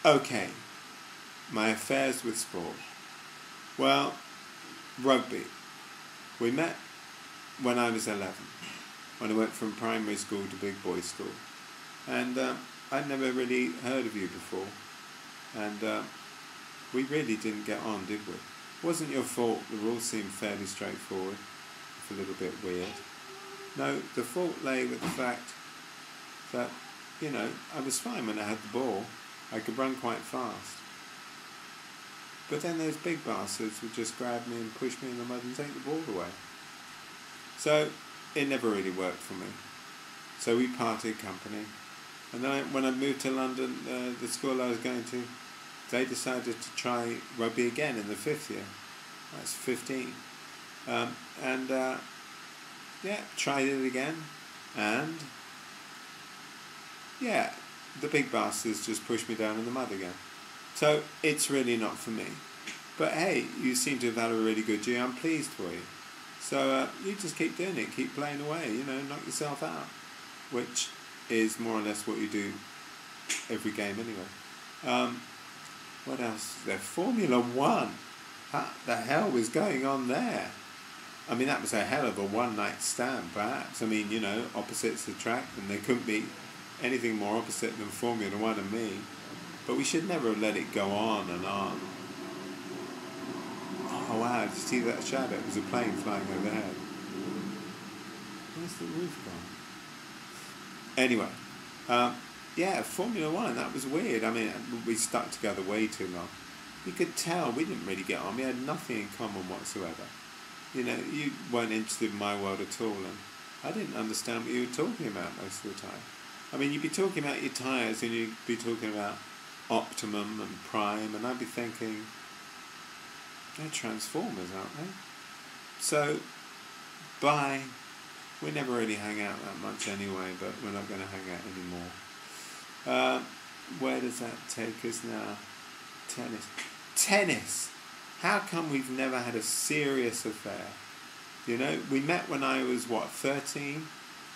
Okay, my affairs with sport. Well, rugby. We met when I was 11, when I went from primary school to big boy school. And I'd never really heard of you before. And we really didn't get on, did we? It wasn't your fault. The rules seemed fairly straightforward, if a little bit weird. No, the fault lay with the fact that, I was fine when I had the ball. I could run quite fast. But then those big bastards would just grab me and push me in the mud and take the ball away. So it never really worked for me. So we parted company. And then when I moved to London, the school I was going to, they decided to try rugby again in the 5th year. That's 15. Tried it again. And, the big bastards just pushed me down in the mud again. So it's really not for me. But hey, you seem to have had a really good year. I'm pleased for you. So you just keep doing it. Keep playing away. Knock yourself out. Which is more or less what you do every game anyway. What else is there? Formula 1. What the hell was going on there? I mean, that was a hell of a one-night stand, perhaps. I mean, opposites attract, and there couldn't be anything more opposite than Formula 1 and me. But we should never have let it go on and on. Oh wow, did you see that shadow? It was a plane flying overhead. Where's the roof gone? Anyway, Formula 1, that was weird. I mean, we stuck together way too long. You could tell we didn't really get on. We had nothing in common whatsoever. You weren't interested in my world at all, and I didn't understand what you were talking about most of the time. I mean, you'd be talking about your tyres, and you'd be talking about Optimum and Prime, and I'd be thinking, they're Transformers, aren't they? So, bye. We never really hang out that much anyway, but we're not going to hang out anymore. Where does that take us now? Tennis! How come we've never had a serious affair? We met when I was, 13?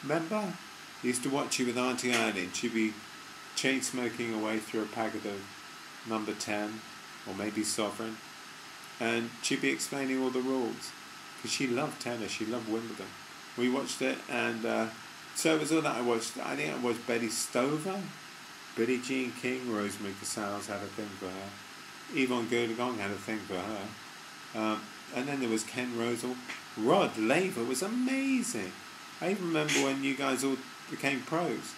Remember? I used to watch you with Auntie Eileen. She'd be chain smoking away through a packet of number 10, or maybe Sovereign, and she'd be explaining all the rules, because she loved tennis, she loved Wimbledon. We watched it, and so it was all that I watched. I think I watched Betty Stover, Billie Jean King, Rosemary Casals had a thing for her, Yvonne Goolagong had a thing for her, and then there was Ken Rosal. Rod Laver was amazing. I even remember when you guys all became pros.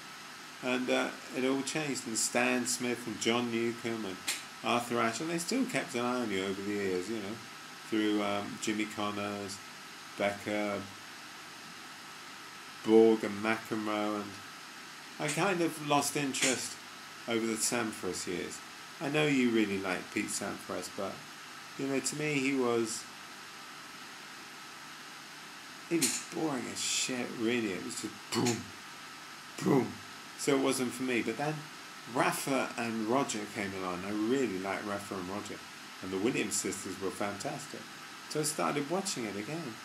And it all changed, and Stan Smith and John Newcomb and Arthur Ashe, and they still kept an eye on you over the years, through Jimmy Connors, Becker, Borg and McEnroe, and I kind of lost interest over the Sampras years. I know you really like Pete Sampras, but, to me he was boring as shit, really. It was just boom, boom. So it wasn't for me. But then Rafa and Roger came along. I really liked Rafa and Roger. And the Williams sisters were fantastic. So I started watching it again.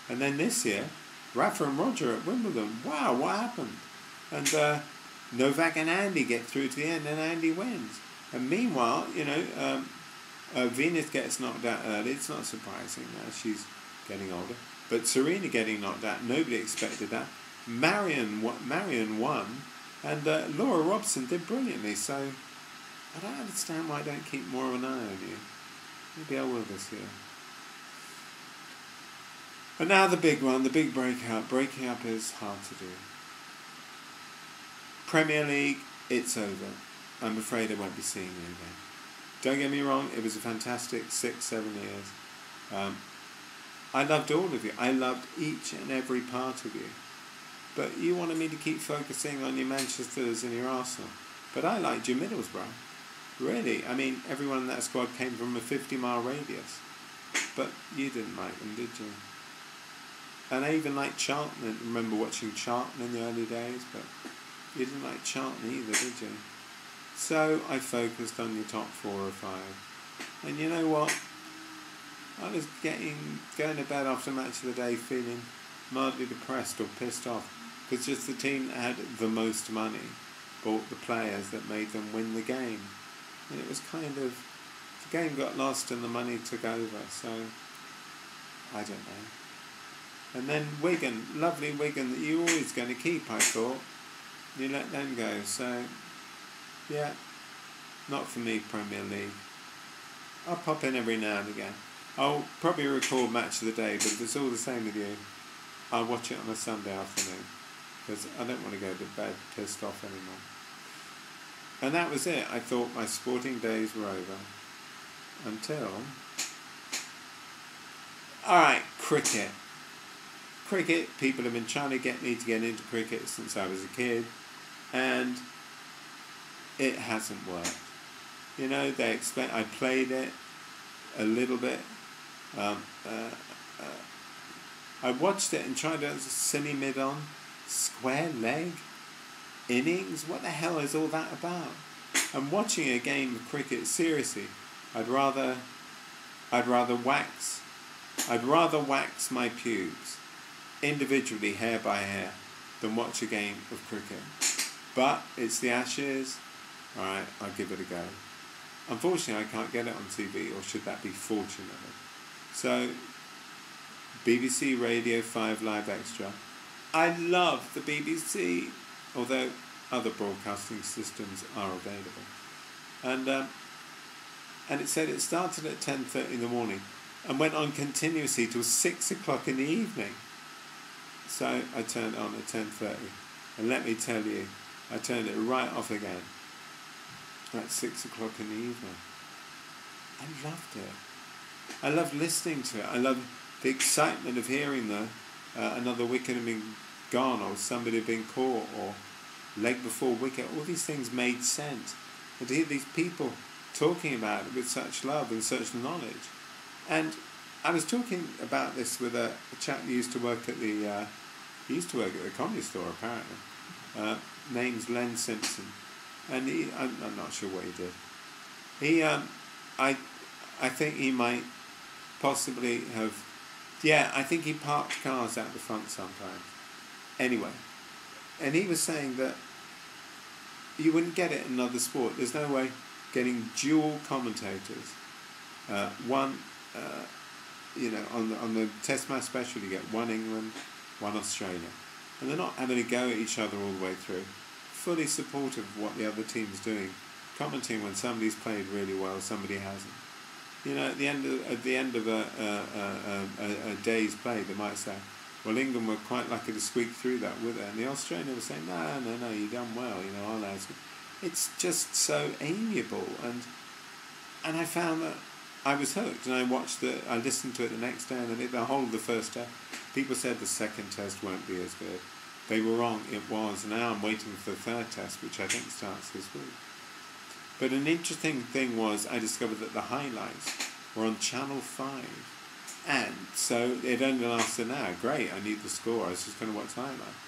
And then this year, Rafa and Roger at Wimbledon. Wow, what happened? And Novak and Andy get through to the end, and Andy wins. And meanwhile, Venus gets knocked out early. It's not surprising now. She's getting older. But Serena getting knocked out. Nobody expected that. Marion won. And Laura Robson did brilliantly, so I don't understand why I don't keep more of an eye on you. Maybe I will this year. And now the big one, the big breakout. Breaking up is hard to do. Premier League, it's over. I'm afraid I won't be seeing you again. Don't get me wrong, it was a fantastic 6-7 years. I loved all of you. I loved each and every part of you. But you wanted me to keep focusing on your Manchesters and your Arsenal. But I liked your Middlesbrough. Really. I mean, everyone in that squad came from a 50-mile radius. But you didn't like them, did you? And I even liked Charlton. I remember watching Charlton in the early days, but you didn't like Charlton either, did you? So I focused on your top 4 or 5. And you know what? I was going to bed after match of the day feeling mildly depressed or pissed off, because just the team that had the most money bought the players that made them win the game. And it was kind of, the game got lost and the money took over, so I don't know. And then Wigan, lovely Wigan that you're always going to keep, I thought. You let them go, so yeah, not for me, Premier League. I'll pop in every now and again. I'll probably record Match of the Day, but if it's all the same with you, I'll watch it on a Sunday afternoon, because I don't want to go to bed pissed off anymore. And that was it. I thought my sporting days were over. Until... Alright, cricket. Cricket, people have been trying to get me to get into cricket since I was a kid, and it hasn't worked. You know, they expect I played it a little bit. I watched it and tried it as a silly mid-on, square leg, innings. What the hell is all that about? I'm watching a game of cricket seriously. I'd rather wax my pubes individually, hair by hair, than watch a game of cricket. But it's the Ashes. All right, I'll give it a go. Unfortunately, I can't get it on TV, or should that be fortunate? So, BBC Radio 5 Live Extra. I love the BBC, although other broadcasting systems are available. And it said it started at 10:30 in the morning and went on continuously till 6 o'clock in the evening. So I turned it on at 10:30, and let me tell you, I turned it right off again at 6 o'clock in the evening. I loved it. I loved listening to it. I loved the excitement of hearing another wicket had been gone, or somebody had been caught, or leg before wicket. All these things made sense. And to hear these people talking about it with such love and such knowledge. And I was talking about this with a chap who used to work at the Comedy Store, apparently. Name's Len Simpson. And I'm not sure what he did. I think he might possibly have... Yeah, I think he parked cars out the front sometimes. Anyway, and he was saying that you wouldn't get it in another sport. There's no way getting dual commentators. On the Test match special, you get one England, one Australia. And they're not having a go at each other all the way through. Fully supportive of what the other team's doing. Commenting when somebody's played really well, somebody hasn't. You know, at the end of a day's play, they might say, well, England were quite lucky to squeak through that with it. And the Australian was saying, no, you done well, you know, our lads. It's just so amiable. And I found that I was hooked, and I listened to it the next day, and the whole of the first test. People said the second test won't be as good. They were wrong, it was. Now I'm waiting for the third test, which I think starts this week. But an interesting thing was I discovered that the highlights were on Channel 5. And so it only lasted an hour. Great, I need the score. I was just going to watch the highlights.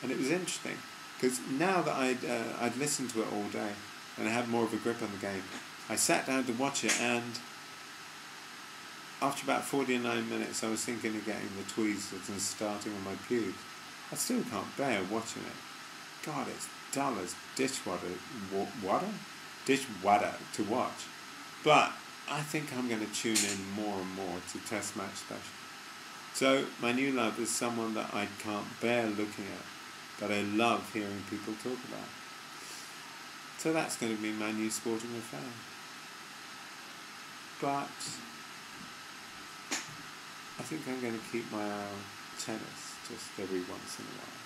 And it was interesting, because now that I'd listened to it all day and I had more of a grip on the game, I sat down to watch it, and after about 49 minutes I was thinking of getting the tweezers and starting on my pubes. I still can't bear watching it. God, it's dull as dishwater to watch. But I think I'm going to tune in more and more to Test Match Special. So my new love is someone that I can't bear looking at, but I love hearing people talk about. So that's going to be my new sporting affair. But I think I'm going to keep my eye on tennis just every once in a while.